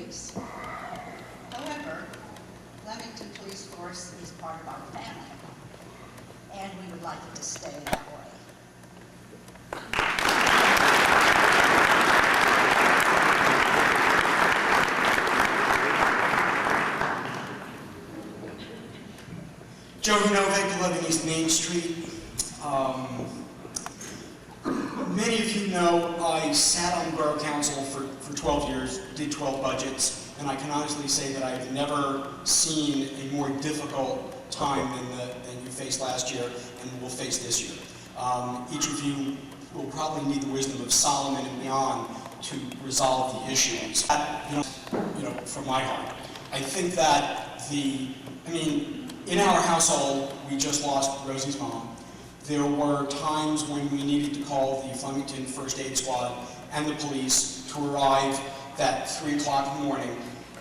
police. However, Flemington Police Force is part of our family, and we would like it to stay that way. Joe Novik, 11 East Main Street. Many of you know I sat on the Borough Council for 12 years, did 12 budgets, and I can honestly say that I've never seen a more difficult time than you faced last year and will face this year. Each of you will probably need the wisdom of Solomon and beyond to resolve the issues. From my heart, I think that in our household, we just lost Rosie's mom. There were times when we needed to call the Flemington First Aid Squad and the police to arrive at 3 o'clock in the morning.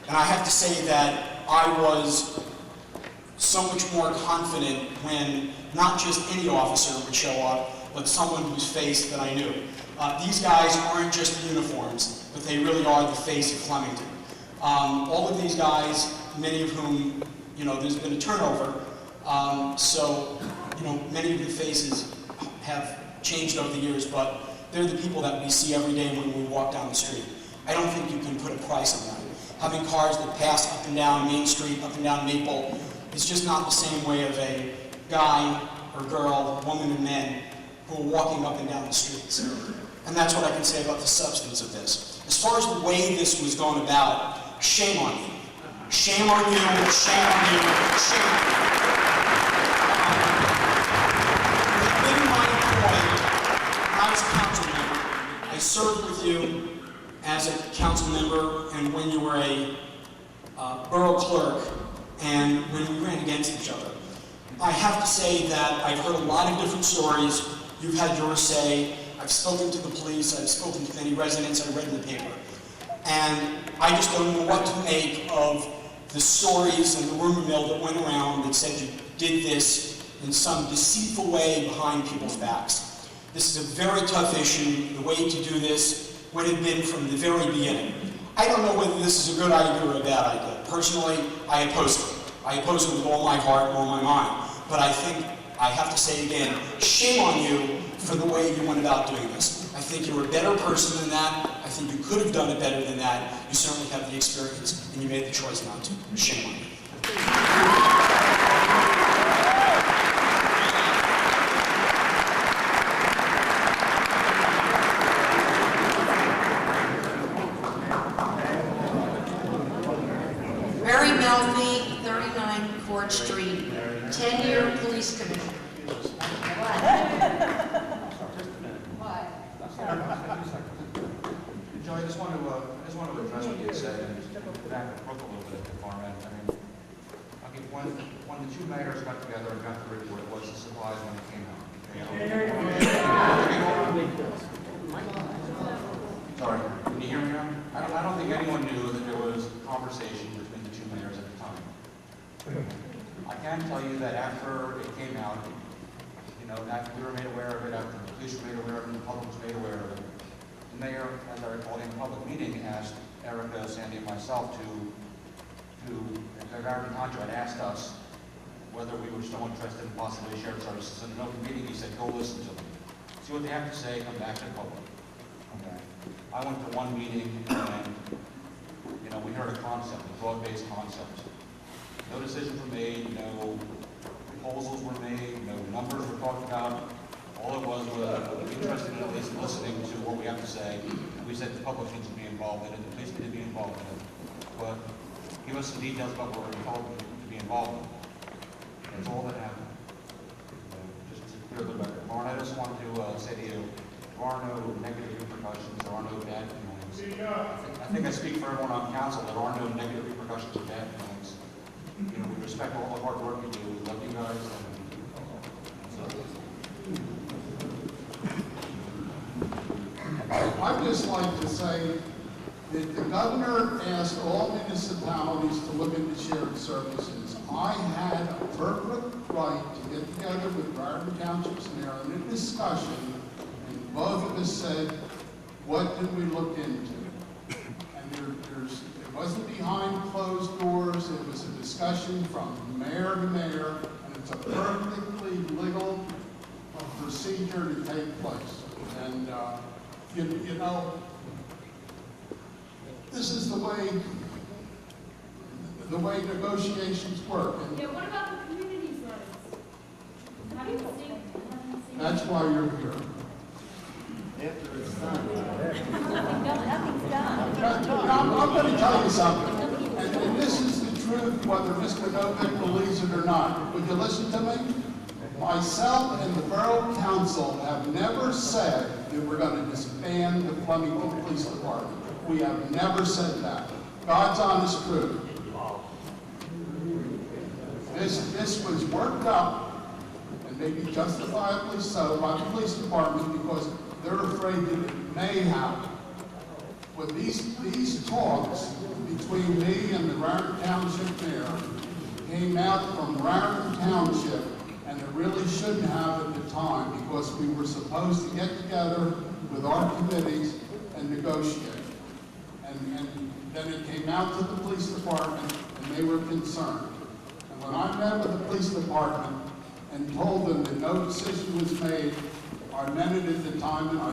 And I have to say that I was so much more confident when not just any officer would show up, but someone whose face that I knew. These guys aren't just uniforms, but they really are the face of Flemington. All of these guys, many of whom, there's been a turnover, so many of the faces have changed over the years, but they're the people that we see every day when we walk down the street. I don't think you can put a price on that. Having cars that pass up and down Main Street, up and down Maple, is just not the same way of a guy or girl, woman and men who are walking up and down the streets. And that's what I can say about the substance of this. As far as the way this was going about, shame on you. Shame on you, shame on you, shame on you. Within my employment, I was a council member. I served with you as a council member and when you were a borough clerk and when we ran against each other. I have to say that I've heard a lot of different stories. You've had your say. I've spoken to the police. I've spoken to many residents. I read in the paper. And I just don't know what to make of the stories and the rumor mill that went around that said you did this in some deceitful way behind people's backs. This is a very tough issue. The way to do this would have been from the very beginning. I don't know whether this is a good idea or a bad idea. Personally, I oppose it. I oppose it with all my heart and all my mind. But I think I have to say again, shame on you for the way you went about doing this. I think you're a better person than that. I think you could have done it better than that. You certainly have the experience, and you made the choice not to. Shame on you. Mary Melfi, 39 Court Street, 10-year police commissioner. Joe, I just want to address what you said and back and forth a little bit at the far end. When the two mayors got together and got the report, it was the supplies when it came out. Sorry, can you hear me now? I don't think anyone knew that there was conversation between the two mayors at the time. I can tell you that after it came out, after we were made aware of it, after the police were made aware of it, the public was made aware of it, the mayor, as I recall, in a public meeting, asked Erica, Sandy, and myself Raritan Township had asked us whether we were still interested in possibly shared services. In an open meeting, he said, go listen to them. See what they have to say, come back to the public. Okay. I went to one meeting and, we heard a concept, a broad-based concept. No decisions were made, no proposals were made, no numbers were talked about. All it was interested in at least listening to what we have to say. And we said the public needs to be involved in it, the police need to be involved in it. But give us some details about what we're told to be involved in. That's all that happened. Just to clear the record. Lauren, I just want to say to you, there are no negative repercussions, there are no bad feelings. I think I speak for everyone on council, there are no negative repercussions or bad feelings. We respect all the hard work you do. We love you guys. I'd just like to say that the governor asked all municipalities to look into shared services. I had a perfect right to get together with Raritan Township's mayor in a discussion, and both of us said, what did we look into? And it wasn't discussion from mayor to mayor, and it's a perfectly legal procedure to take place. And, you know, this is the way negotiations work. And Yeah, what about the community's rights? How do you think? that's why you're here. After it's done. Nothing's done. Now, I'm going to tell you something, and this is the truth, whether Mr. Novak believes it or not. Would you listen to me? Myself and the Borough Council have never said that we're going to disband the Flemington Police Department. We have never said that. God's honest truth. This was worked up, and maybe justifiably so, by the police department because they're afraid that it may happen. When these talks between me and the Raritan Township mayor came out from Raritan Township, and it really shouldn't have at the time because we were supposed to get together with our committees and negotiate. And then it came out to the police department, and they were concerned. And when I met with the police department and told them that no decision was made, I meant it at the time, and I